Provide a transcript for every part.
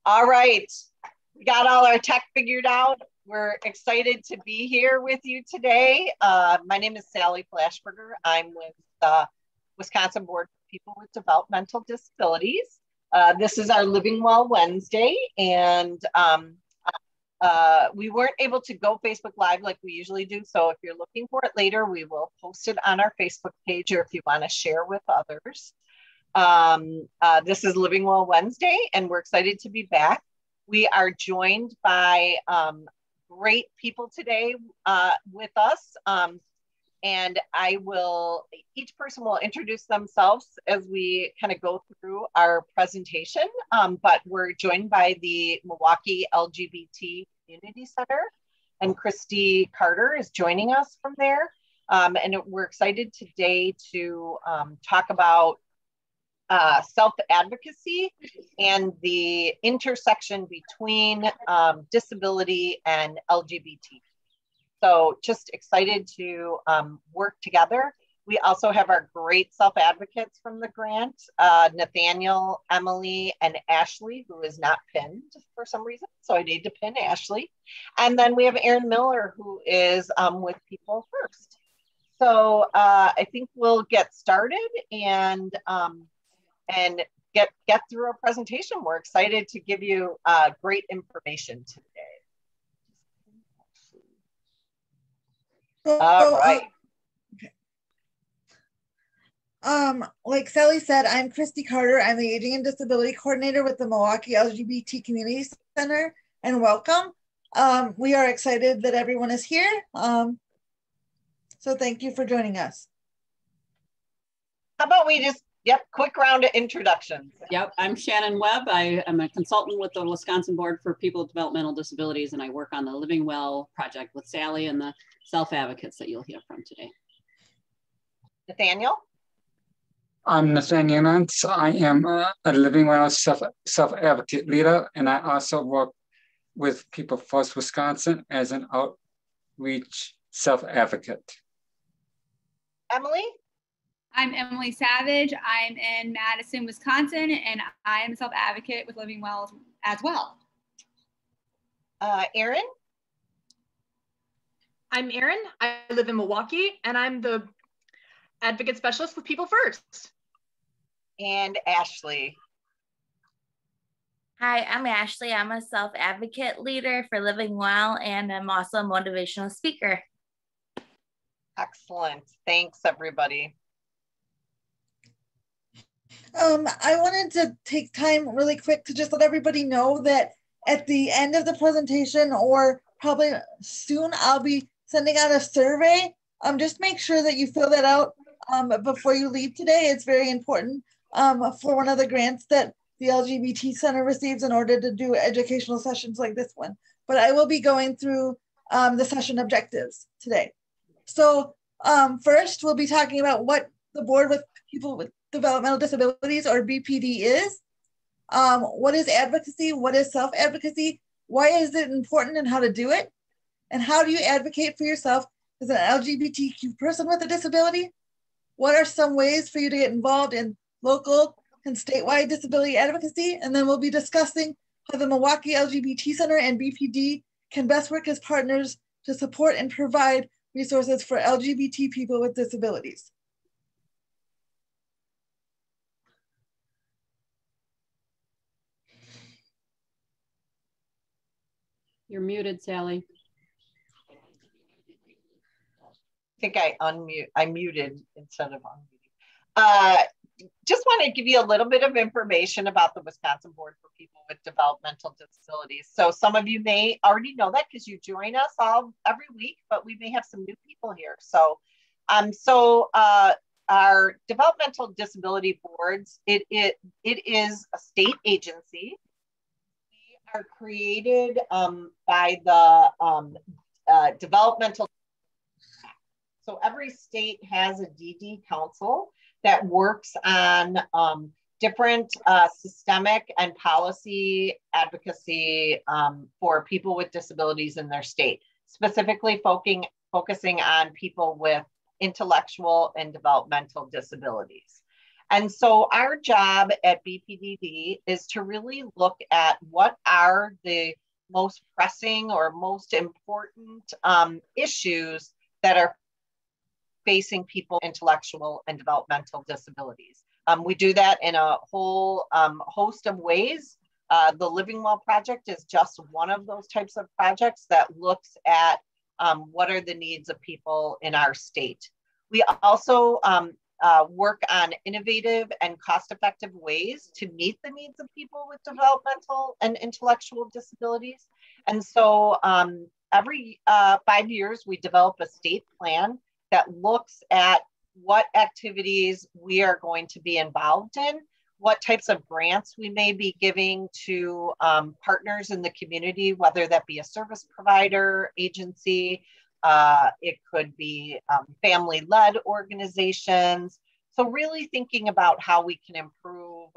All right, we got all our tech figured out. We're excited to be here with you today. My name is Sally Flashberger. I'm with the Wisconsin Board for People with Developmental Disabilities. This is our Living Well Wednesday, and we weren't able to go Facebook Live like we usually do. So if you're looking for it later, we will post it on our Facebook page, or if you want to share with others. This is Living Well Wednesday, and we're excited to be back. We are joined by great people today with us. And each person will introduce themselves as we kind of go through our presentation. But we're joined by the Milwaukee LGBT Community Center, and Christie Carter is joining us from there. And we're excited today to talk about self-advocacy and the intersection between disability and LGBT. So just excited to work together. We also have our great self-advocates from the grant, Nathaniel, Emily, and Ashley, who is not pinned for some reason. So I need to pin Ashley. And then we have Erin Miller, who is with People First. So I think we'll get started and get through our presentation. We're excited to give you great information today. All right. Like Sally said, I'm Christie Carter. I'm the Aging and Disability Coordinator with the Milwaukee LGBT Community Center, and welcome. We are excited that everyone is here. So thank you for joining us. How about we just, quick round of introductions. Yep, I'm Shannon Webb. I am a consultant with the Wisconsin Board for People with Developmental Disabilities, and I work on the Living Well project with Sally and the self-advocates that you'll hear from today. Nathaniel? I'm Nathaniel Nance. I am a Living Well self-advocate leader, and I also work with People First Wisconsin as an outreach self-advocate. Emily? I'm Emily Savage. I'm in Madison, Wisconsin, and I am a self-advocate with Living Well as well. Erin? I'm Erin. I live in Milwaukee, and I'm the advocate specialist with People First. And Ashley? Hi, I'm Ashley. I'm a self-advocate leader for Living Well, and I'm also a motivational speaker. Excellent. Thanks, everybody. I wanted to take time really quick to just let everybody know that at the end of the presentation, or probably soon, I'll be sending out a survey. Just make sure that you fill that out before you leave today. It's very important for one of the grants that the LGBT Center receives in order to do educational sessions like this one. But I will be going through the session objectives today. So first, we'll be talking about what the Board with People with Developmental Disabilities, or BPD, is. What is advocacy? What is self-advocacy? Why is it important, and how to do it? And how do you advocate for yourself as an LGBTQ person with a disability? What are some ways for you to get involved in local and statewide disability advocacy? And then we'll be discussing how the Milwaukee LGBT Center and BPD can best work as partners to support and provide resources for LGBT people with disabilities. You're muted, Sally. I think I muted instead of unmuting. Just want to give you a little bit of information about the Wisconsin Board for People with Developmental Disabilities. So some of you may already know that because you join us every week, but we may have some new people here. So, our developmental disability boards, it is a state agency. We are created by the developmental. So every state has a DD council that works on different systemic and policy advocacy for people with disabilities in their state, specifically focusing on people with intellectual and developmental disabilities. And so our job at BPDD is to really look at what are the most pressing or most important issues that are facing people with intellectual and developmental disabilities. We do that in a whole host of ways. The Living Well Project is just one of those types of projects that looks at what are the needs of people in our state. We also work on innovative and cost-effective ways to meet the needs of people with developmental and intellectual disabilities. And so every 5 years, we develop a state plan that looks at what activities we are going to be involved in, what types of grants we may be giving to partners in the community, whether that be a service provider, agency, it could be family-led organizations. So really thinking about how we can improve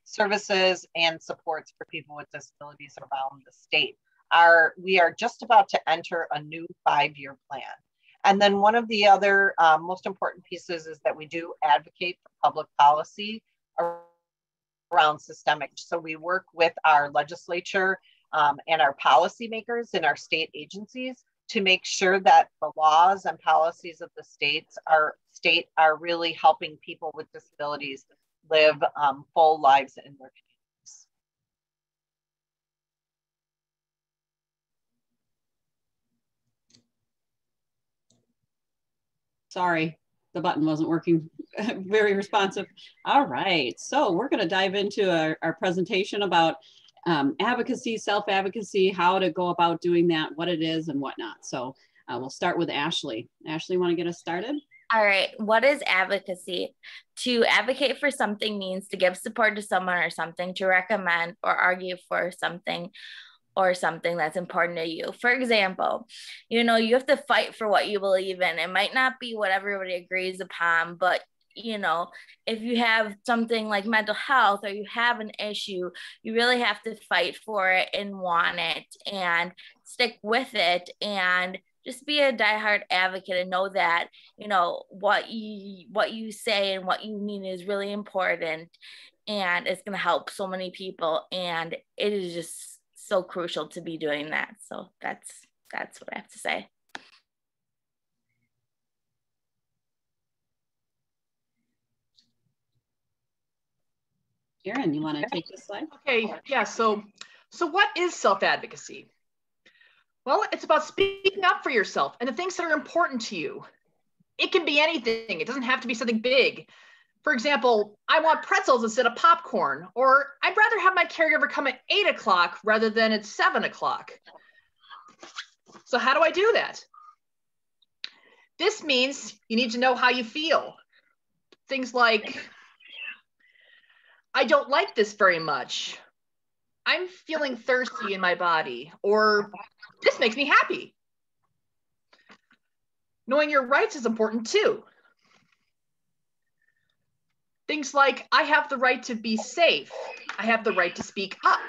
services and supports for people with disabilities around the state. We are just about to enter a new 5-year plan. And then one of the other most important pieces is that we do advocate for public policy around systemic. So we work with our legislature and our policymakers in our state agencies to make sure that the laws and policies of the state are really helping people with disabilities live full lives in their communities. Sorry, the button wasn't working very responsive. All right, so we're going to dive into our presentation about advocacy, self-advocacy, how to go about doing that, what it is and whatnot. So we'll start with Ashley. Ashley, want to get us started? All right, what is advocacy? To advocate for something means to give support to someone or something, to recommend or argue for something or something that's important to you. For example, you have to fight for what you believe in. It might not be what everybody agrees upon, but if you have something like mental health or you have an issue, you really have to fight for it and want it and stick with it and just be a diehard advocate and know that, what you say and what you mean is really important and it's going to help so many people. And it is just so crucial to be doing that. So that's what I have to say. Erin, you want to take this slide? Okay, yeah, so what is self-advocacy? Well, it's about speaking up for yourself and the things that are important to you. It can be anything. It doesn't have to be something big. For example, I want pretzels instead of popcorn, or I'd rather have my caregiver come at 8 o'clock rather than at 7 o'clock. So how do I do that? This means you need to know how you feel. Things like, I don't like this very much. I'm feeling thirsty in my body, or this makes me happy. Knowing your rights is important too. Things like, I have the right to be safe. I have the right to speak up.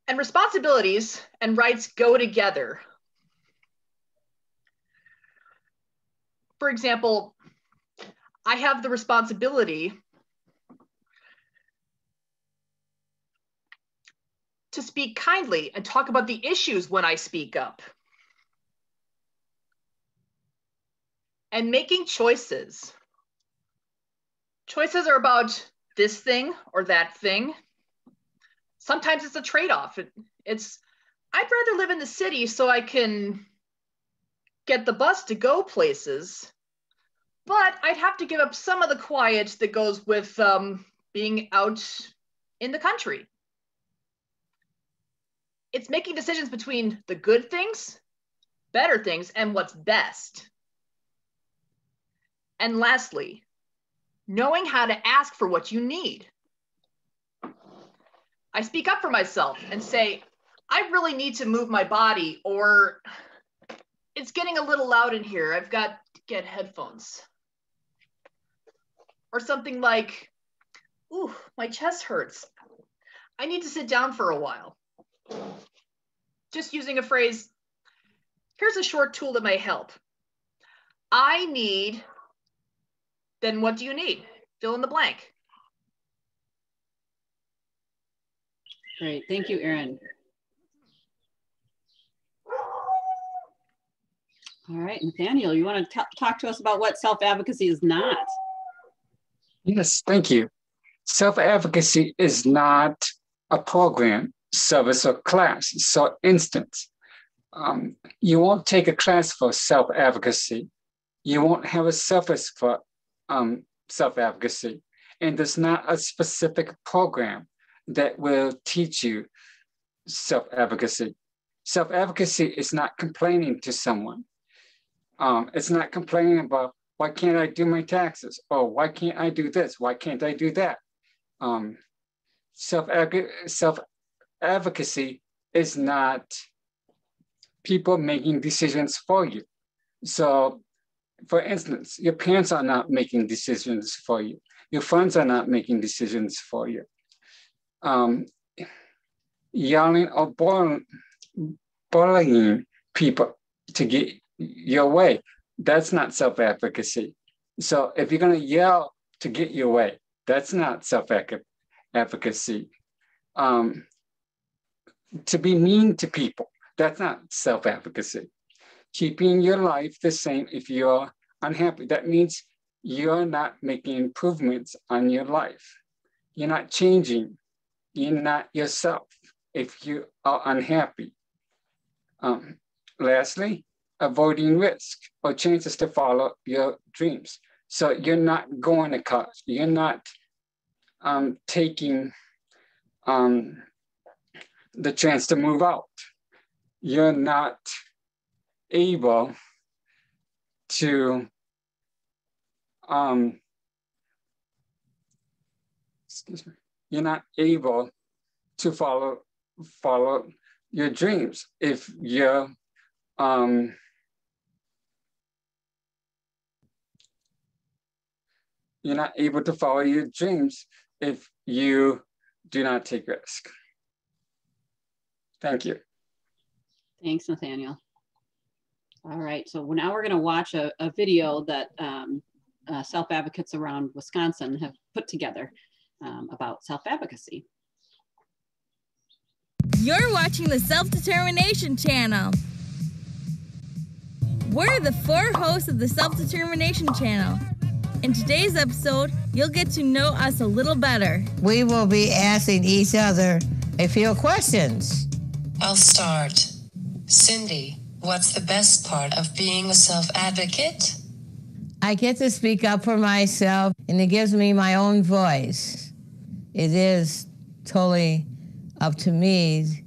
And responsibilities and rights go together. For example, I have the responsibility to speak kindly and talk about the issues when I speak up. And making choices. Choices are about this thing or that thing. Sometimes it's a trade-off. It's, I'd rather live in the city so I can get the bus to go places, but I'd have to give up some of the quiet that goes with being out in the country. It's making decisions between the good things, better things, and what's best. And lastly, knowing how to ask for what you need. I speak up for myself and say, I really need to move my body, or it's getting a little loud in here. I've got to get headphones. Or something like, ooh, my chest hurts. I need to sit down for a while. Just using a phrase, here's a short tool that may help. I need then what do you need? Fill in the blank. Great, thank you, Erin. All right, Nathaniel, you want to talk to us about what self-advocacy is not? Yes, thank you. Self-advocacy is not a program, service, or class. So instance, you won't take a class for self-advocacy. You won't have a service for self-advocacy. And there's not a specific program that will teach you self-advocacy. Self-advocacy is not complaining to someone. It's not complaining about, why can't I do my taxes? Or why can't I do this? Why can't I do that? Self-advocacy is not people making decisions for you. So, for instance, your parents are not making decisions for you. Your friends are not making decisions for you. Yelling or bullying people to get your way, that's not self-advocacy. So if you're going to yell to get your way, that's not self-advocacy. To be mean to people, that's not self-advocacy. Keeping your life the same if you're unhappy, that means you're not making improvements on your life. You're not changing. You're not yourself if you are unhappy. Lastly, avoiding risk or chances to follow your dreams. So you're not going to college. You're not taking the chance to move out. You're not able to you're not able to follow your dreams if you're not able to follow your dreams if you do not take risk. Thank you. Thanks, Nathaniel. All right, so now we're going to watch a video that self-advocates around Wisconsin have put together about self-advocacy. You're watching the Self-Determination channel. We're the 4 hosts of the Self-Determination channel. In today's episode, you'll get to know us a little better. We will be asking each other a few questions. I'll start. Cindy, what's the best part of being a self-advocate? I get to speak up for myself, and it gives me my own voice. It is totally up to me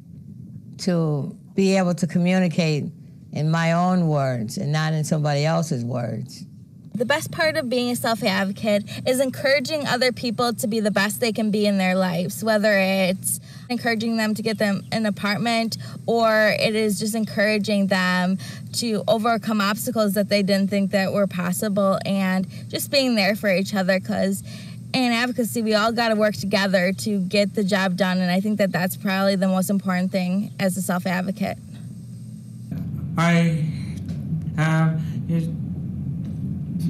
to be able to communicate in my own words and not in somebody else's words. The best part of being a self-advocate is encouraging other people to be the best they can be in their lives, whether it's encouraging them to get them an apartment or it is just encouraging them to overcome obstacles that they didn't think that were possible and just being there for each other, because in advocacy, we all got to work together to get the job done, and I think that that's probably the most important thing as a self-advocate. I have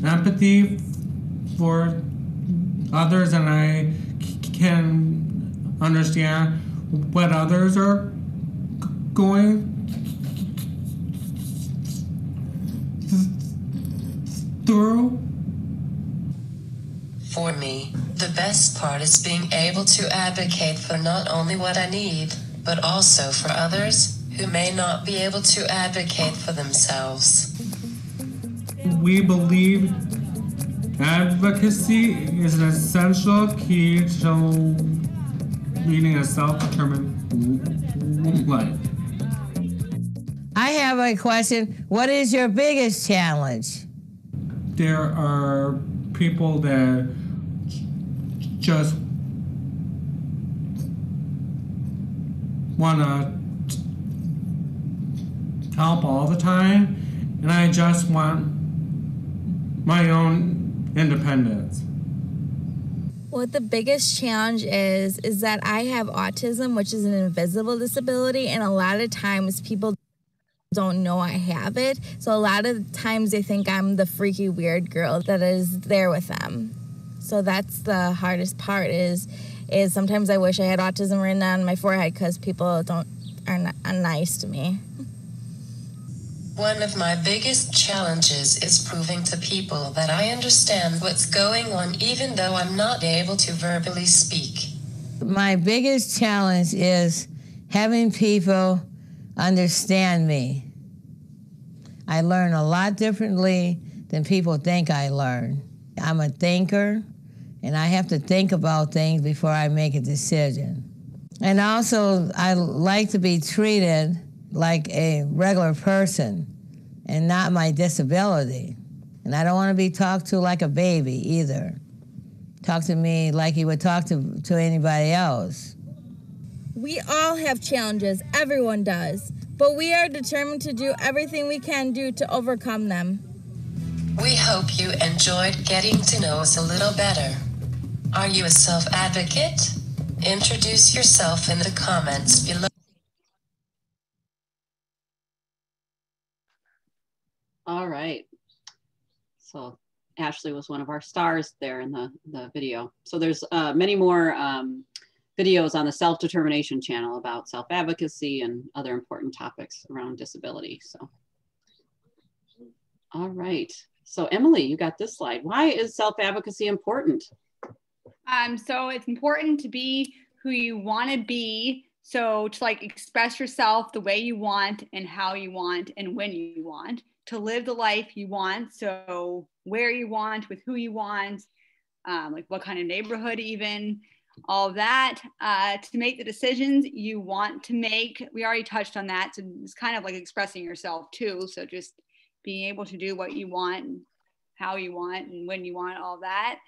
empathy for others, and I can understand what others are going through. For me, the best part is being able to advocate for not only what I need, but also for others who may not be able to advocate for themselves. We believe advocacy is an essential key to leading a self-determined life. I have a question. What is your biggest challenge? There are people that just want to help all the time, and I just want my own independence. What the biggest challenge is that I have autism, which is an invisible disability, and a lot of times people don't know I have it. So a lot of times they think I'm the freaky weird girl that is there with them. So that's the hardest part is sometimes I wish I had autism written on my forehead because people are not nice to me. One of my biggest challenges is proving to people that I understand what's going on even though I'm not able to verbally speak. My biggest challenge is having people understand me. I learn a lot differently than people think I learn. I'm a thinker, and I have to think about things before I make a decision. And also, I like to be treated like a regular person and not my disability. And I don't want to be talked to like a baby either. Talk to me like you would talk to anybody else. We all have challenges, everyone does, but we are determined to do everything we can do to overcome them. We hope you enjoyed getting to know us a little better. Are you a self-advocate? Introduce yourself in the comments below. All right. So Ashley was one of our stars there in the video. So there's many more videos on the Self-Determination channel about self-advocacy and other important topics around disability. So, all right. So Emily, you got this slide. Why is self-advocacy important? So it's important to be who you want to be. So to like express yourself the way you want and how you want and when you want, to live the life you want. So where you want, with who you want, like what kind of neighborhood even, all of that, to make the decisions you want to make. We already touched on that. So it's kind of like expressing yourself too. So just being able to do what you want and how you want and when you want, all that.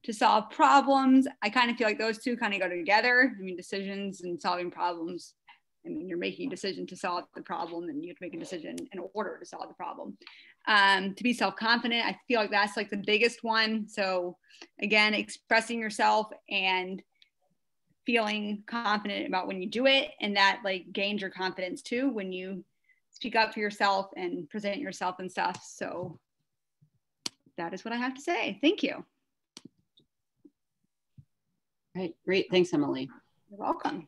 To solve problems, I kind of feel like those two kind of go together. I mean, decisions and solving problems. I mean, you're making a decision to solve the problem and you have to make a decision in order to solve the problem. To be self-confident, I feel like that's like the biggest one. So again, expressing yourself and feeling confident about when you do it, and that like gains your confidence too when you speak up for yourself and present yourself and stuff. So that is what I have to say. Thank you. All right, great. Thanks, Emily. You're welcome.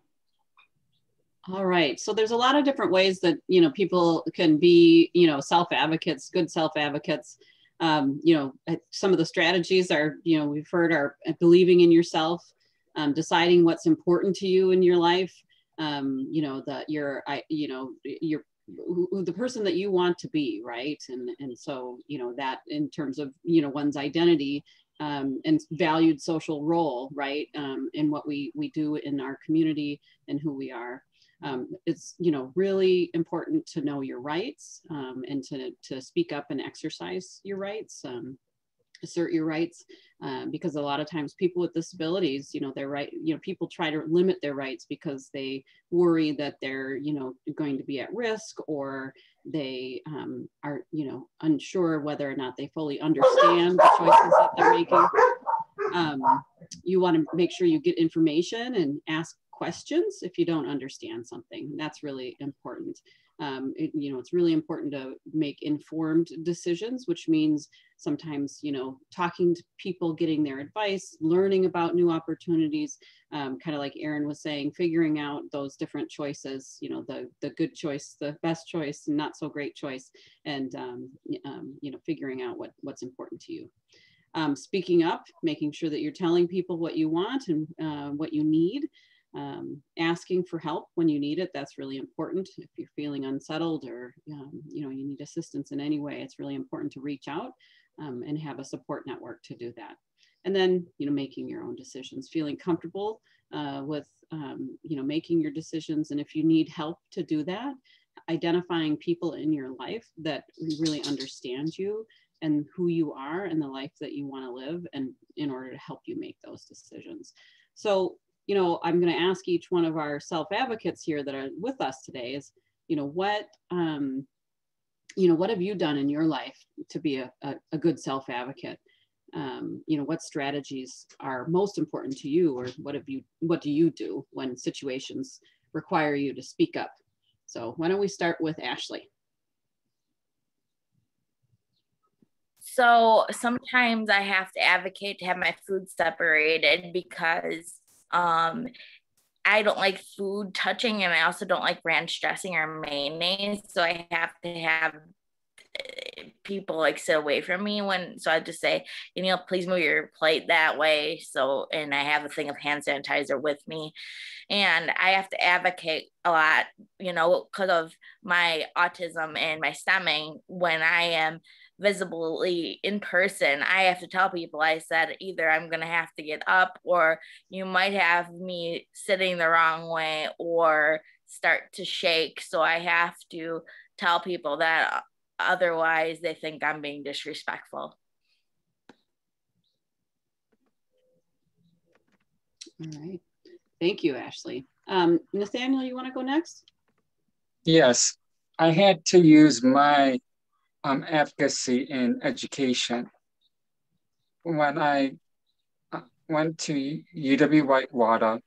All right. So there's a lot of different ways that, you know, people can be, you know, self-advocates, good self-advocates. You know, some of the strategies are, you know, we've heard are believing in yourself, deciding what's important to you in your life, you know, that you're the person that you want to be, right? And so, you know, that in terms of, you know, one's identity, and valued social role, right? In what we do in our community and who we are. It's, you know, really important to know your rights, and to speak up and exercise your rights, assert your rights, because a lot of times people with disabilities, you know, their right, you know, people try to limit their rights because they worry that they're, you know, going to be at risk, or they are, you know, unsure whether or not they fully understand the choices that they're making. You want to make sure you get information and ask questions if you don't understand something. That's really important. You know, it's really important to make informed decisions, which means sometimes, you know, talking to people, getting their advice, learning about new opportunities, kind of like Erin was saying, figuring out those different choices, you know, the good choice, the best choice, and not so great choice, and, you know, figuring out what's important to you. Speaking up, making sure that you're telling people what you want and what you need. Asking for help when you need it, that's really important. If you're feeling unsettled or you know, you need assistance in any way, it's really important to reach out and have a support network to do that. And then, you know, making your own decisions, feeling comfortable with you know, making your decisions. And if you need help to do that, identifying people in your life that really understand you and who you are and the life that you want to live, and in order to help you make those decisions. So, you know, I'm going to ask each one of our self-advocates here that are with us today is, you know, what have you done in your life to be a good self-advocate? You know, what strategies are most important to you, or what do you do when situations require you to speak up? So why don't we start with Ashley? So sometimes I have to advocate to have my food separated because I don't like food touching, and I also don't like ranch dressing or mayonnaise. So I have to have people like sit away from me so I just say, please move your plate that way. So, and I have a thing of hand sanitizer with me, and I have to advocate a lot, because of my autism and my stemming. When I am visibly in person, I have to tell people, I said, either I'm going to have to get up, or you might have me sitting the wrong way or start to shake. So I have to tell people that, otherwise they think I'm being disrespectful. All right. Thank you, Ashley. Nathaniel, you want to go next? Yes, I had to use my advocacy in education. When I went to UW-Whitewater,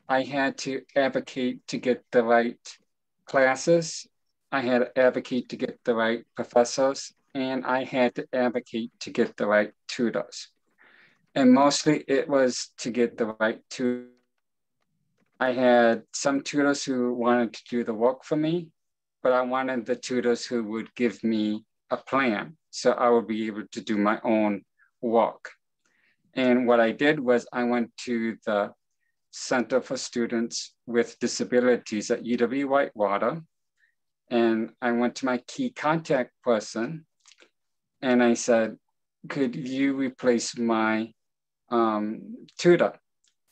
I had to advocate to get the right classes. I had to advocate to get the right professors, and I had to advocate to get the right tutors. And mostly it was to get the right tutors. I had some tutors who wanted to do the work for me, but I wanted the tutors who would give me a plan so I would be able to do my own work. And what I did was I went to the Center for Students with Disabilities at UW-Whitewater, and I went to my key contact person and I said, could you replace my tutor?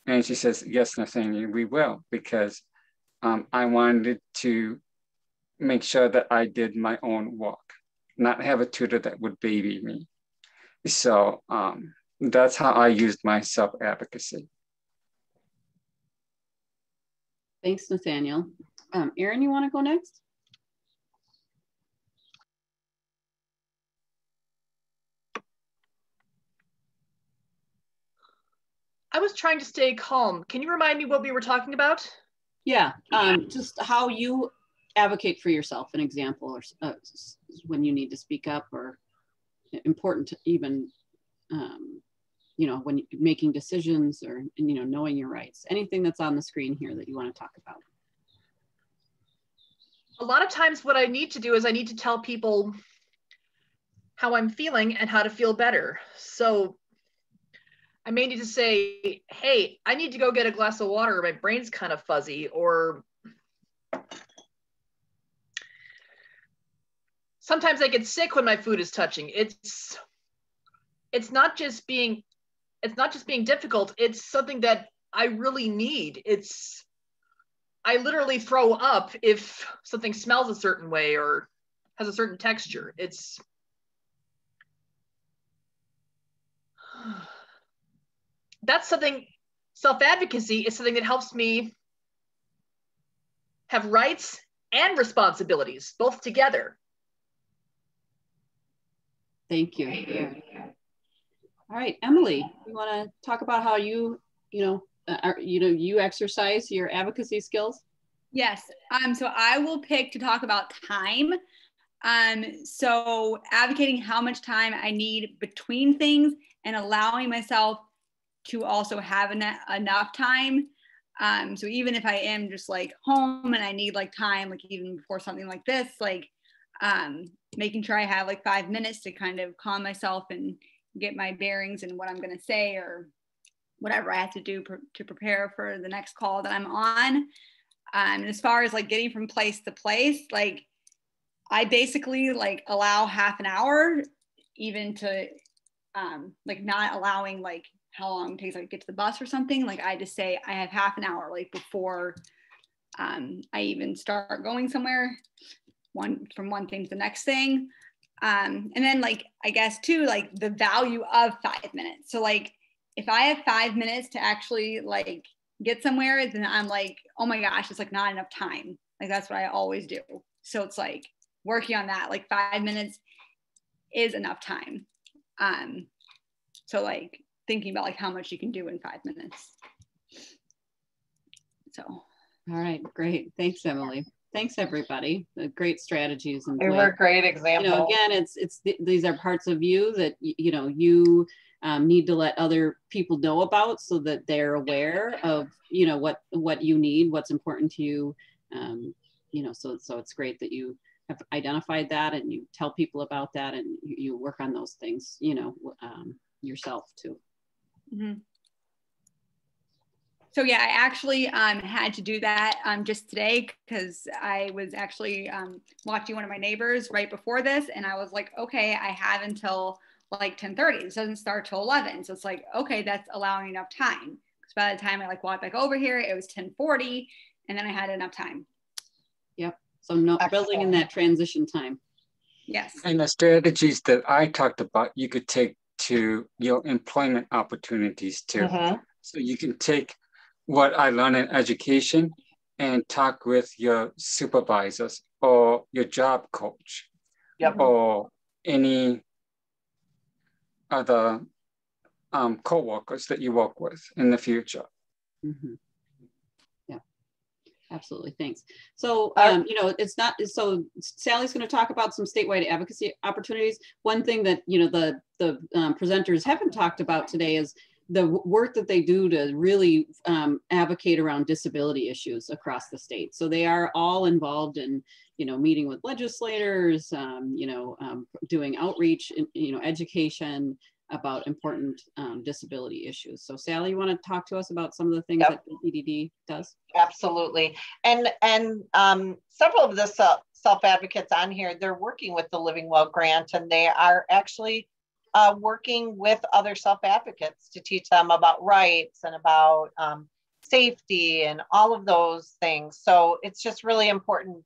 And she says, yes, Nathaniel, we will, because I wanted to make sure that I did my own work, not have a tutor that would baby me. So that's how I used my self-advocacy. Thanks, Nathaniel. Erin, you want to go next? I was trying to stay calm. Can you remind me what we were talking about? Yeah, just how you advocate for yourself, an example, or when you need to speak up, or important to even, when making decisions, or, knowing your rights. Anything that's on the screen here that you want to talk about. A lot of times what I need to do is I need to tell people how I'm feeling and how to feel better. So I may need to say, hey, I need to go get a glass of water. My brain's kind of fuzzy. Or sometimes I get sick when my food is touching. It's not just being difficult. It's something that I really need. I literally throw up if something smells a certain way or has a certain texture. That's something, self-advocacy is something that helps me have rights and responsibilities, both together. Thank you. Yeah. All right, Emily, you want to talk about how you exercise your advocacy skills? Yes. So I will pick to talk about time. So advocating how much time I need between things and allowing myself to also have enough time. So even if I am just like home and I need like time, like even before something like this, like making sure I have like 5 minutes to kind of calm myself and get my bearings and what I'm going to say or whatever I have to do to prepare for the next call that I'm on. And as far as like getting from place to place, like I basically like allow half an hour, even to like not allowing like how long it takes to get to the bus or something. Like I just say I have half an hour like before I even start going somewhere, from one thing to the next thing. And then like, I guess too, like the value of 5 minutes. So like, if I have 5 minutes to actually like get somewhere, then I'm like, oh my gosh, it's like not enough time. Like that's what I always do. So it's like working on that, like 5 minutes is enough time. So like thinking about like how much you can do in 5 minutes. So. All right, great. Thanks, Emily. Thanks, everybody. Great strategies and They were great examples. Again, these are parts of you that you need to let other people know about, so that they're aware of what you need, what's important to you. So it's great that you have identified that and you tell people about that, and you work on those things, yourself too. Mm-hmm. So yeah, I actually had to do that just today, because I was actually watching one of my neighbors right before this, and I was like, okay, I have until like 10:30. This doesn't start till 11. So it's like, okay, that's allowing enough time. Because by the time I walked back over here, it was 10:40, and then I had enough time. Yep. So not building in that transition time. Yes. And the strategies that I talked about, you could take to your employment opportunities too. Mm-hmm. So you can take what I learned in education and talk with your supervisors or your job coach, yep. or any other co-workers that you work with in the future. Mm-hmm. Yeah, absolutely. Thanks. So, it's not, so Sally's going to talk about some statewide advocacy opportunities. One thing that, the presenters haven't talked about today is the work that they do to really advocate around disability issues across the state. So they are all involved in, meeting with legislators, doing outreach, education about important disability issues. So Sally, you want to talk to us about some of the things that BPDD does? Absolutely. And several of the self-advocates on here, they're working with the Living Well grant, and they are actually working with other self-advocates to teach them about rights and about safety and all of those things. So it's just really important,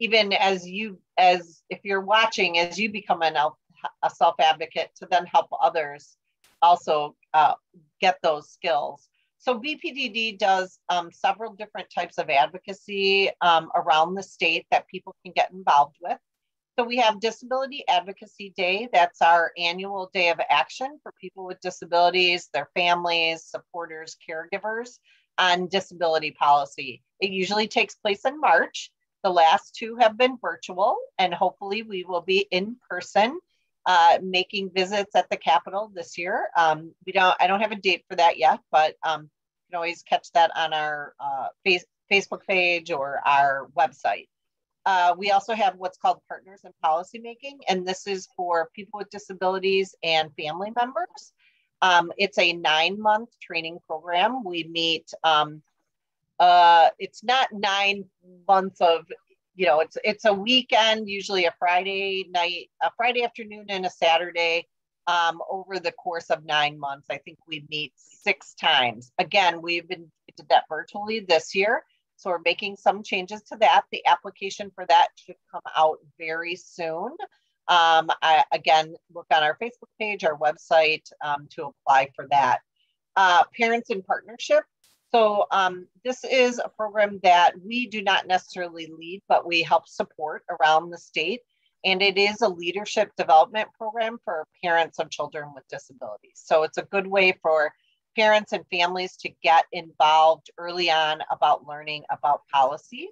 even as if you're watching, as you become a self-advocate, to then help others also get those skills. So BPDD does several different types of advocacy around the state that people can get involved with. So we have Disability Advocacy Day. That's our annual day of action for people with disabilities, their families, supporters, caregivers on disability policy. It usually takes place in March. The last two have been virtual, and hopefully we will be in person making visits at the Capitol this year. I don't have a date for that yet, but you can always catch that on our Facebook page or our website. We also have what's called Partners in Policymaking, and this is for people with disabilities and family members. It's a 9-month training program. We meet, it's not 9 months of, it's a weekend, usually a Friday night, a Friday afternoon and a Saturday over the course of 9 months. I think we meet 6 times. Again, we did that virtually this year. So we're making some changes to that. The application for that should come out very soon. Again, look on our Facebook page, our website to apply for that. Parents in Partnership. So this is a program that we do not necessarily lead, but we help support around the state. And it is a leadership development program for parents of children with disabilities. So it's a good way for parents and families to get involved early on about learning about policy.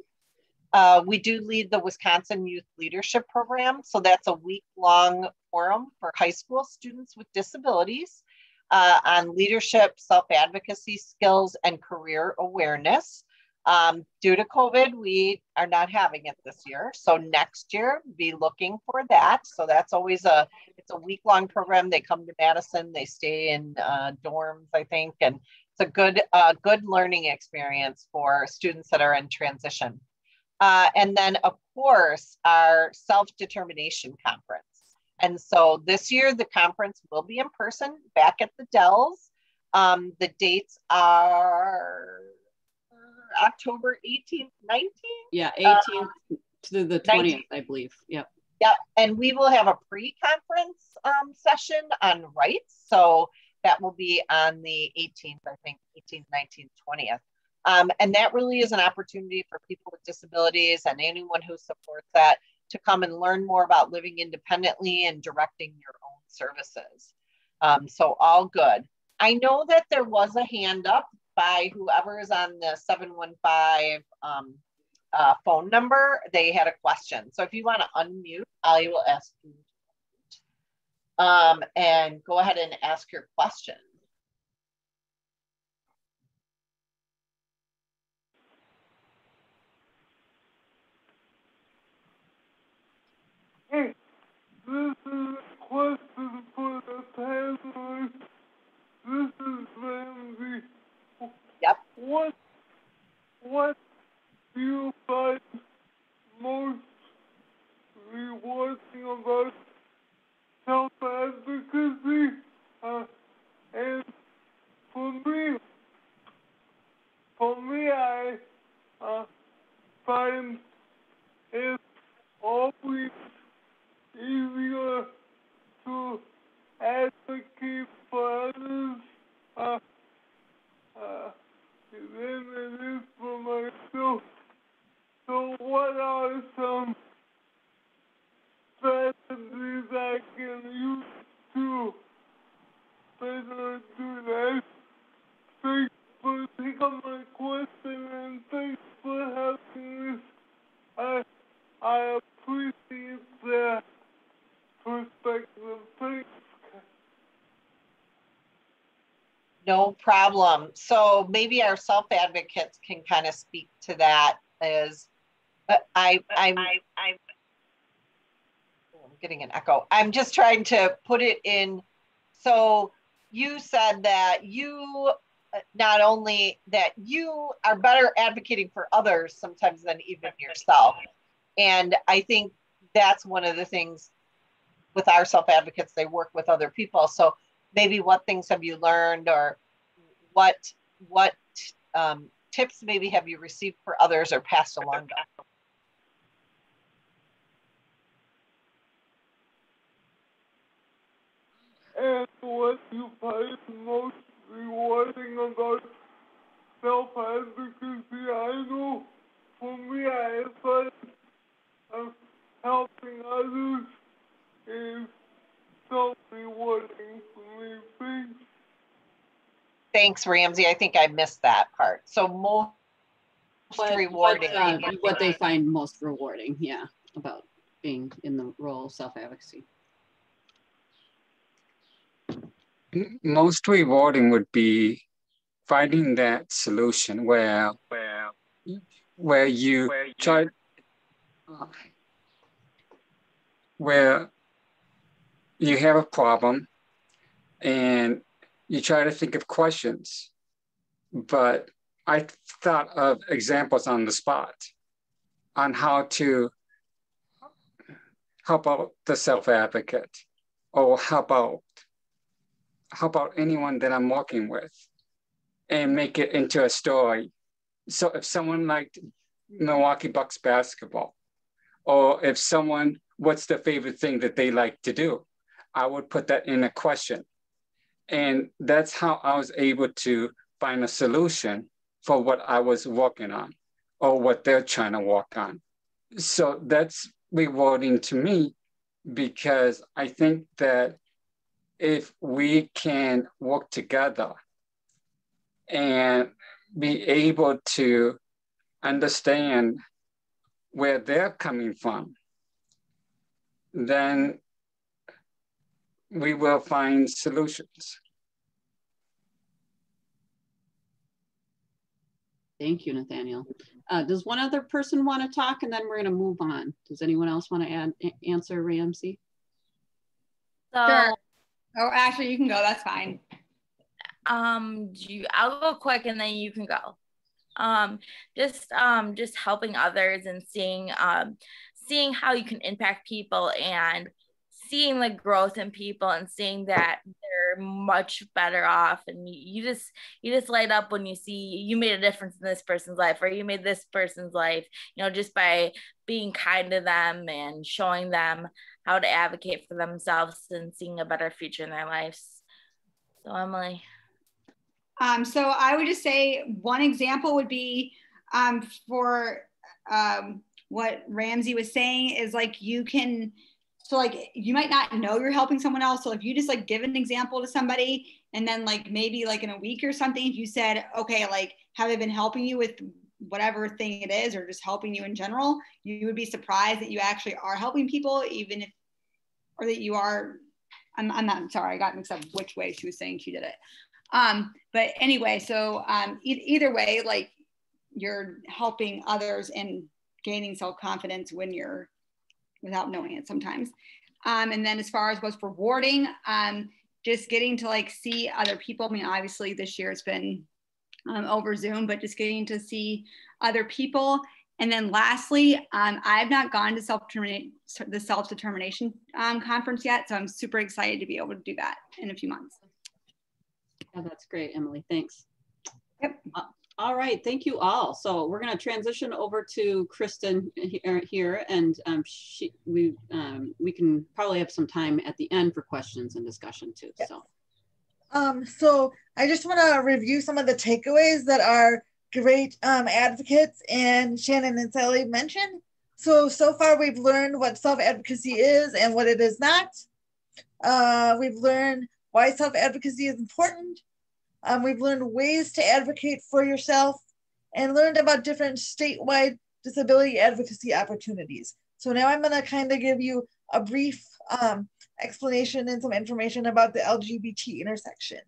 We do lead the Wisconsin Youth Leadership Program. So that's a week-long forum for high school students with disabilities on leadership, self-advocacy skills, and career awareness. Due to COVID, we are not having it this year. So next year, be looking for that. So that's always it's a week-long program. They come to Madison, they stay in dorms, I think, and it's a good learning experience for students that are in transition. And then, of course, our Self-Determination Conference. And so this year, the conference will be in person back at the Dells. The dates are October 18th, 19th? Yeah, 18th to the 20th, 19th. I believe. Yep. Yep. And we will have a pre-conference session on rights. So that will be on the 18th, I think, 18th, 19th, 20th. And that really is an opportunity for people with disabilities and anyone who supports that to come and learn more about living independently and directing your own services. So all good. I know that there was a hand up by whoever is on the 715 phone number. They had a question. So if you want to unmute, I will ask you and go ahead and ask your question. Hey, this is a question for the panelists. This is Ramsey. Yep. What do you find most rewarding about self-advocacy? And for me, I find it always easier to advocate for others than it is for myself. So what are some strategies I can use to better do that? Thanks for taking my question and thanks for having this. I appreciate that perspective. Thanks. No problem. So maybe our self-advocates can kind of speak to that. As I'm getting an echo. I'm just trying to put it in. So you said that you not only that you are better advocating for others sometimes than even yourself. And I think that's one of the things with our self-advocates, they work with other people. So maybe what things have you learned, or what tips maybe have you received for others or passed along to others? And what you find most rewarding about self-advocacy? I know for me, I find helping others is so rewarding for me. Thanks. Thanks, Ramsey. I think I missed that part. So most rewarding. What they find most rewarding, yeah, about being in the role of self-advocacy. Most rewarding would be finding that solution where you try, where you have a problem and you try to think of questions, but I thought of examples on the spot on how to help out the self-advocate, or help out anyone that I'm working with, and make it into a story. So if someone liked Milwaukee Bucks basketball, or if someone, what's the favorite thing that they like to do? I would put that in a question. And that's how I was able to find a solution for what I was working on, or what they're trying to work on. So that's rewarding to me, because I think that if we can work together and be able to understand where they're coming from, then we will find solutions. Thank you, Nathaniel. Does one other person want to talk, and then we're going to move on? Does anyone else want to answer, Ramsey? Sure. Oh, actually, you can go. That's fine. I'll go quick, and then you can go. Just helping others and seeing how you can impact people, and seeing the growth in people, and seeing that they're much better off, and you just light up when you see you made a difference in this person's life, or you made this person's life, just by being kind to them and showing them how to advocate for themselves and seeing a better future in their lives. So Emily. So I would just say one example would be for what Ramsey was saying is you might not know you're helping someone else. So if you just give an example to somebody, and then maybe in a week or something, if you said, okay, have I been helping you with whatever thing it is, or just helping you in general, you would be surprised that you actually are helping people, even if, or that you are, I'm not, sorry, I got mixed up which way she was saying she did it. But anyway, so either way, like you're helping others and gaining self-confidence when you're, without knowing it sometimes. And then as far as what's rewarding, just getting to like see other people. I mean, obviously this year it's been over Zoom, but just getting to see other people. And then lastly, I've not gone to the self-determination conference yet. So I'm super excited to be able to do that in a few months. Yeah, that's great, Emily, thanks. Yep. All right, thank you all. So we're going to transition over to Kristen here, and we can probably have some time at the end for questions and discussion too. Yes. So I just want to review some of the takeaways that our great advocates and Shannon and Sally mentioned. So far we've learned what self-advocacy is and what it is not. We've learned why self-advocacy is important. We've learned ways to advocate for yourself and learned about different statewide disability advocacy opportunities. So now I'm going to kind of give you a brief explanation and some information about the LGBT intersection.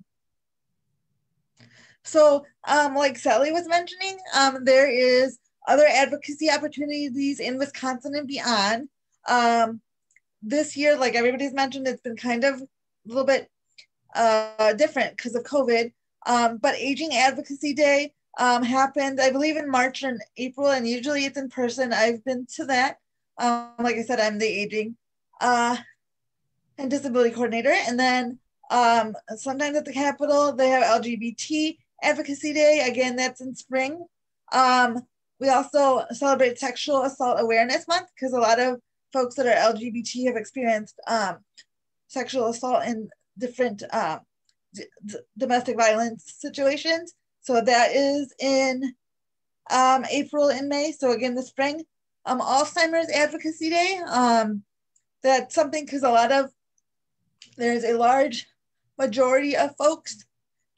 So like Sally was mentioning, there is other advocacy opportunities in Wisconsin and beyond. This year, like everybody's mentioned, it's been kind of a little bit different because of COVID. But Aging Advocacy Day happened, I believe, in March and April, and usually it's in person. I've been to that. Like I said, I'm the Aging and Disability Coordinator. And then sometimes at the Capitol, they have LGBT Advocacy Day. Again, that's in spring. We also celebrate Sexual Assault Awareness Month because a lot of folks that are LGBT have experienced sexual assault in different domestic violence situations. So that is in April and May. So again, the spring. Alzheimer's Advocacy Day. That's something because there's a large majority of folks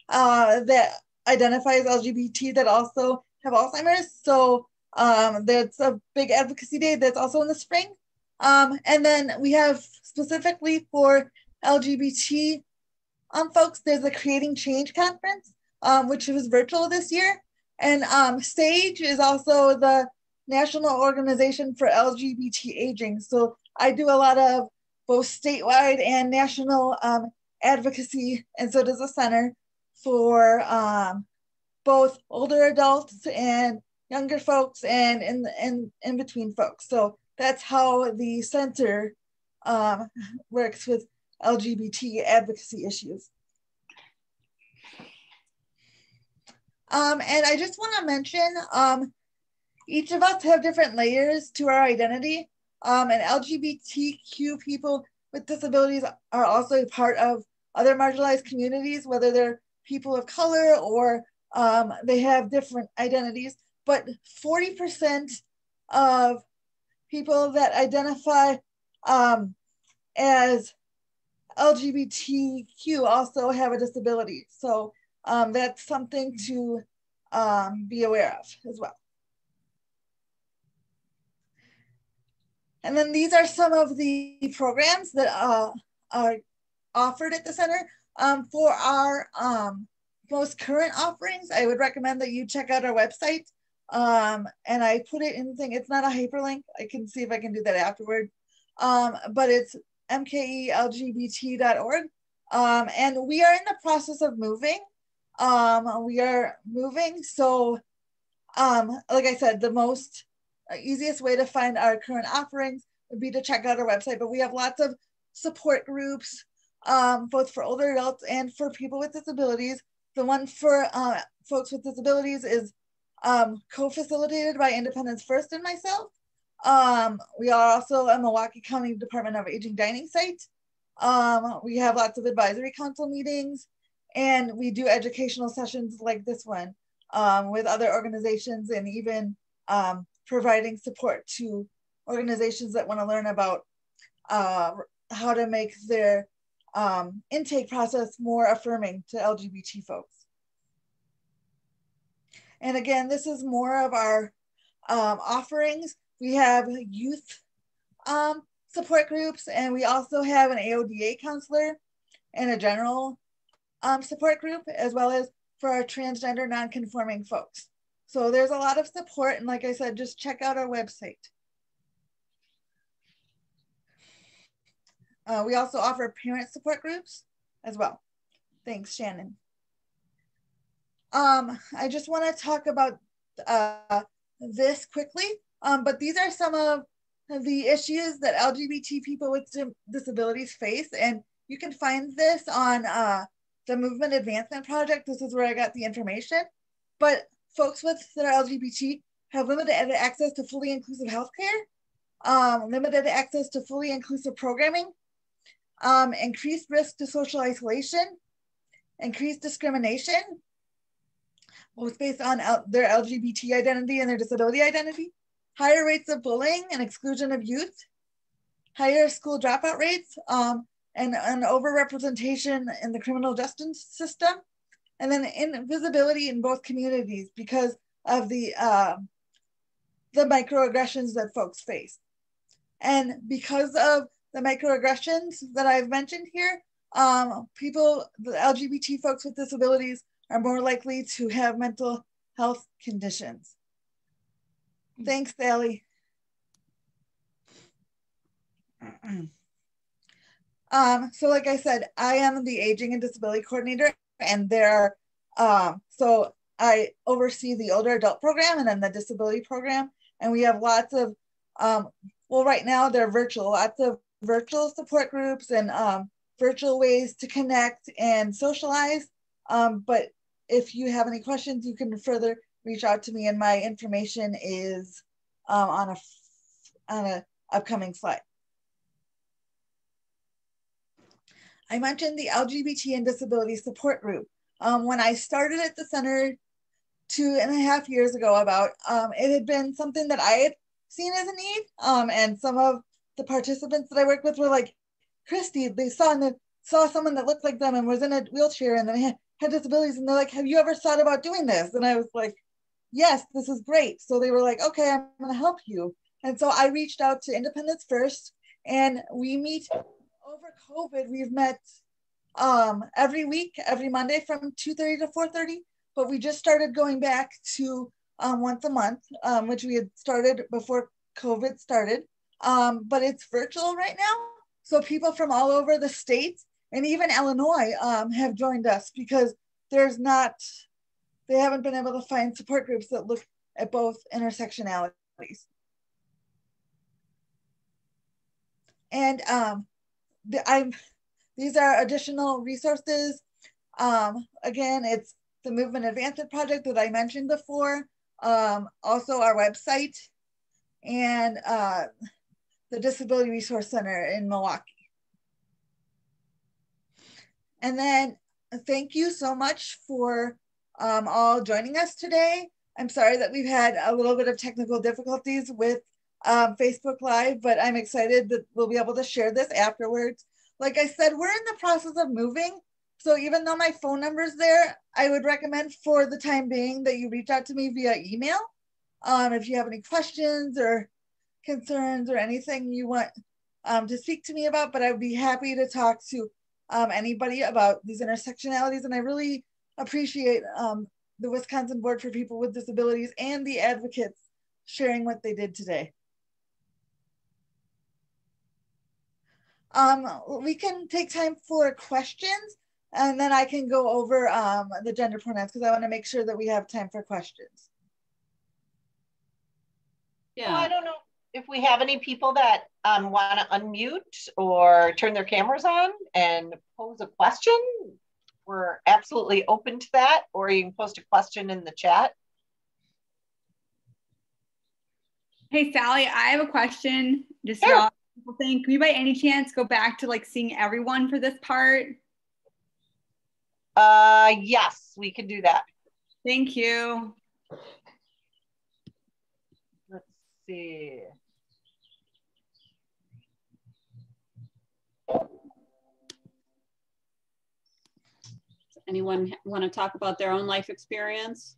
that identify as LGBT that also have Alzheimer's. So that's a big advocacy day that's also in the spring. And then we have specifically for LGBT folks, there's a Creating Change conference, which was virtual this year. And SAGE is also the National Organization for LGBT Aging. So I do a lot of both statewide and national advocacy, and so does the center for both older adults and younger folks and in between folks. So that's how the center works with LGBT advocacy issues. And I just want to mention, each of us have different layers to our identity, and LGBTQ people with disabilities are also a part of other marginalized communities, whether they're people of color or they have different identities. But 40% of people that identify as LGBTQ also have a disability. So that's something to be aware of as well. And then these are some of the programs that are offered at the center. For our most current offerings, I would recommend that you check out our website. And I put it in the thing, it's not a hyperlink. I can see if I can do that afterward. But it's mkelgbt.org. And we are in the process of moving. So like I said, the easiest way to find our current offerings would be to check out our website, but we have lots of support groups, both for older adults and for people with disabilities. The one for folks with disabilities is co-facilitated by Independence First and myself. We are also a Milwaukee County Department of Aging dining site. We have lots of advisory council meetings, and we do educational sessions like this one with other organizations, and even providing support to organizations that want to learn about how to make their intake process more affirming to LGBT folks. And again, this is more of our offerings. We have youth support groups, and we also have an AODA counselor and a general support group, as well as for our transgender non-conforming folks. So there's a lot of support, and like I said, just check out our website. We also offer parent support groups as well. Thanks, Shannon. I just want to talk about this quickly, but these are some of the issues that LGBT people with disabilities face, and you can find this on the Movement Advancement Project. This is where I got the information. But folks that are LGBT have limited access to fully inclusive healthcare, limited access to fully inclusive programming, increased risk to social isolation, increased discrimination, both based on their LGBT identity and their disability identity, higher rates of bullying and exclusion of youth, higher school dropout rates, and an overrepresentation in the criminal justice system, and then invisibility in both communities because of the microaggressions that folks face. And because of the microaggressions that I've mentioned here, the LGBT folks with disabilities are more likely to have mental health conditions. Thanks, Sally. So like I said, I am the Aging and Disability Coordinator, and so I oversee the older adult program and then the disability program. And we have lots of, well, right now they're virtual, lots of virtual support groups and virtual ways to connect and socialize. But if you have any questions, you can further reach out to me, and my information is on a upcoming slide. I mentioned the LGBT and disability support group. When I started at the center 2.5 years ago, it had been something that I had seen as a need, and some of the participants that I worked with were like, Christie, they saw someone that looked like them and was in a wheelchair and then had disabilities, and they're like, have you ever thought about doing this? And I was like, yes, this is great. So they were like, okay, I'm gonna help you. And so I reached out to Independence First, and we meet over COVID. We've met every week, every Monday from 2:30 to 4:30, but we just started going back to once a month, which we had started before COVID started, but it's virtual right now. So people from all over the state and even Illinois have joined us because they haven't been able to find support groups that look at both intersectionalities. And these are additional resources. Again, it's the Movement Advancement Project that I mentioned before, also our website, and the Disability Resource Center in Milwaukee. And then thank you so much for all joining us today. I'm sorry that we've had a little bit of technical difficulties with Facebook Live, but I'm excited that we'll be able to share this afterwards. Like I said, we're in the process of moving. So even though my phone number is there, I would recommend for the time being that you reach out to me via email. If you have any questions or concerns or anything you want to speak to me about, but I would be happy to talk to anybody about these intersectionalities. And I really appreciate the Wisconsin Board for People with Disabilities and the advocates sharing what they did today. We can take time for questions, and then I can go over the gender pronouns because I want to make sure that we have time for questions. Yeah. Well, I don't know if we have any people that want to unmute or turn their cameras on and pose a question. We're absolutely open to that, or you can post a question in the chat. Hey, Sally, I have a question just about people think. Can we by any chance go back to like seeing everyone for this part? Yes, we can do that. Thank you. Let's see. Anyone want to talk about their own life experience?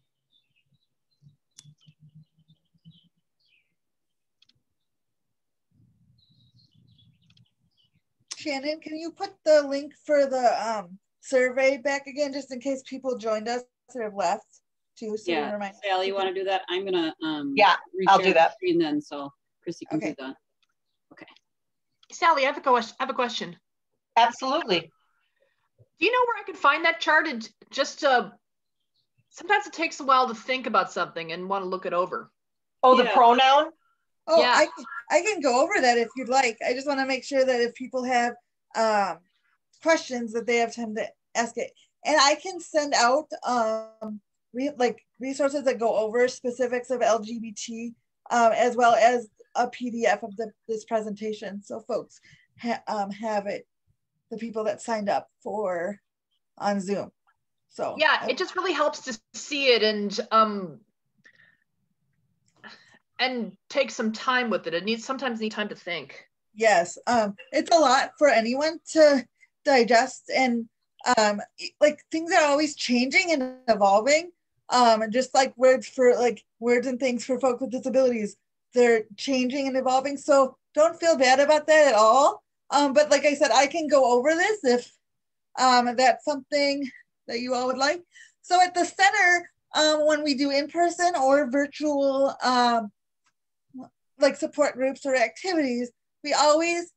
Shannon, can you put the link for the survey back again, just in case people joined us or have left too? So Yeah, Sally, you want to do that? I'm gonna yeah, I'll do that. Screen then, so Christy can Okay. do that. Okay. Sally, I have a question. Absolutely. Do you know where I could find that chart? And just sometimes it takes a while to think about something and want to look it over. Oh, the pronoun? Oh, yeah. I can go over that if you'd like. I just want to make sure that if people have questions that they have time to ask it. And I can send out resources that go over specifics of LGBT, as well as a PDF of this presentation. So folks have it, the people that signed up for on Zoom. So yeah, it just really helps to see it and take some time with it. It sometimes need time to think. Yes, it's a lot for anyone to digest, and like things are always changing and evolving. Just like words and things for folks with disabilities, they're changing and evolving. So don't feel bad about that at all. But like I said, I can go over this if that's something that you all would like. So at the center, when we do in-person or virtual like support groups or activities, we always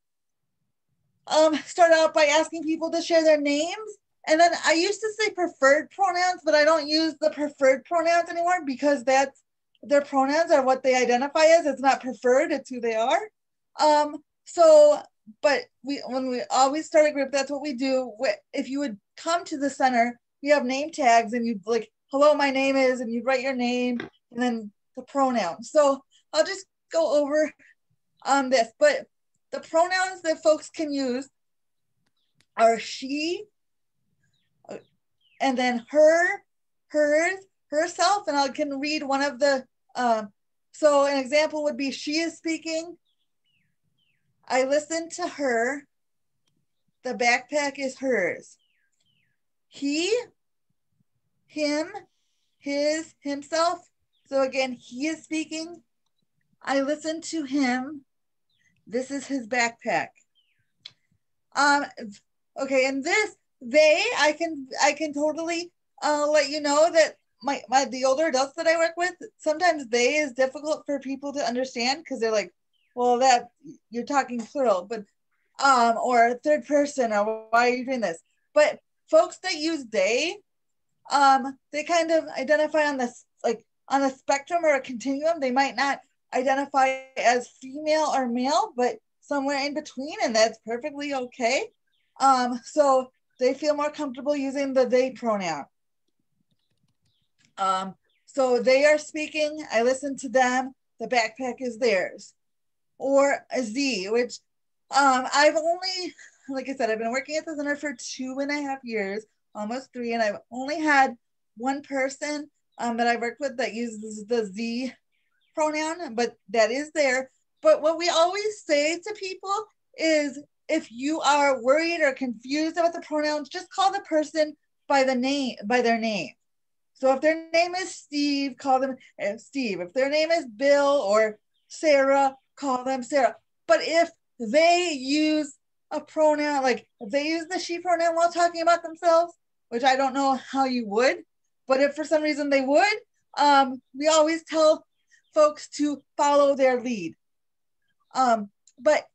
start out by asking people to share their names. And then I used to say preferred pronouns, but I don't use the preferred pronouns anymore because their pronouns are what they identify as. It's not preferred, it's who they are. But when we always start a group, that's what we do. If you would come to the center, we have name tags and you'd like, hello, my name is, and you'd write your name and then the pronoun. So I'll just go over this, but the pronouns that folks can use are she, and then her, hers, herself, and I can read one of the, so an example would be she is speaking, I listen to her, the backpack is hers. He, him, his, himself. So again, he is speaking, I listen to him, this is his backpack. Okay, and this, I can totally let you know that the older adults that I work with, sometimes they is difficult for people to understand because they're like, well, that you're talking plural, but or third person, or why are you doing this? But folks that use they kind of identify on this, like on a spectrum or a continuum. They might not identify as female or male, but somewhere in between, and that's perfectly okay. So they feel more comfortable using the they pronoun. So they are speaking, I listen to them, the backpack is theirs. Or a Z, which I've only, like I said, I've been working at the center for 2.5 years, almost 3, and I've only had one person that I worked with that uses the Z pronoun, but that is there. But what we always say to people is, if you are worried or confused about the pronouns, just call the person by their name. So if their name is Steve, call them Steve. If their name is Bill or Sarah, call them Sarah. But if they use a pronoun, like if they use the she pronoun while talking about themselves, which I don't know how you would, but if for some reason they would, we always tell folks to follow their lead. But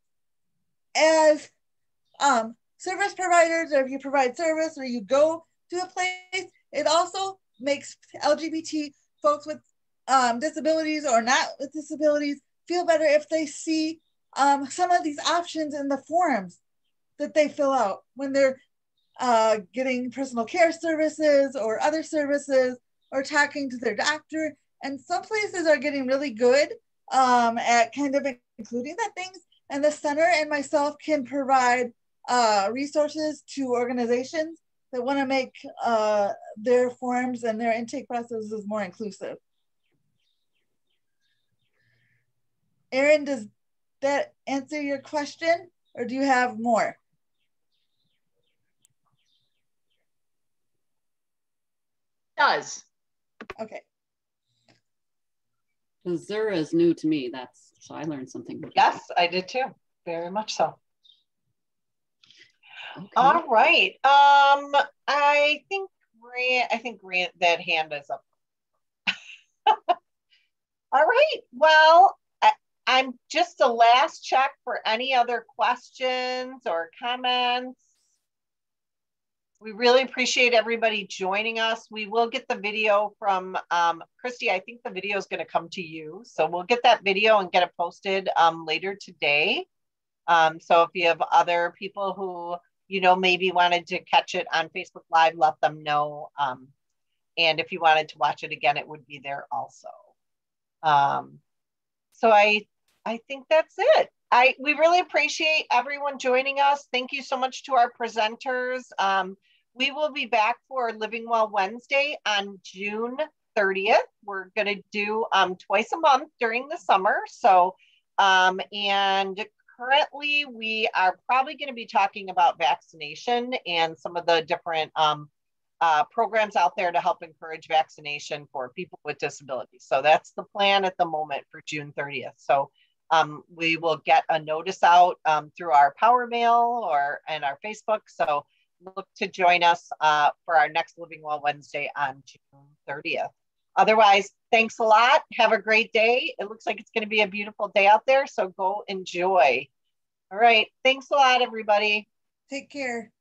as service providers, or if you provide service or you go to a place, it also makes LGBT folks with disabilities or not with disabilities feel better if they see some of these options in the forms that they fill out when they're getting personal care services or other services or talking to their doctor. And some places are getting really good at kind of including that things. And the center and myself can provide resources to organizations that want to make their forms and their intake processes more inclusive. Erin, does that answer your question, or do you have more? Does. Okay. Zura is new to me. So I learned something. Yes, I did too. Very much so. Okay. All right. I think Grant, that hand is up. All right. Well, I'm just a last check for any other questions or comments. We really appreciate everybody joining us. We will get the video from Christie. I think the video is going to come to you. So we'll get that video and get it posted later today. So if you have other people who, maybe wanted to catch it on Facebook Live, let them know. And if you wanted to watch it again, it would be there also. So I think that's it. We really appreciate everyone joining us. Thank you so much to our presenters. We will be back for Living Well Wednesday on June 30th. We're going to do twice a month during the summer. So, and currently we are probably going to be talking about vaccination and some of the different programs out there to help encourage vaccination for people with disabilities. So that's the plan at the moment for June 30th. So we will get a notice out through our Power Mail and our Facebook. So look to join us for our next Living Well Wednesday on June 30th. Otherwise, thanks a lot. Have a great day. It looks like it's going to be a beautiful day out there. So go enjoy. All right. Thanks a lot, everybody. Take care.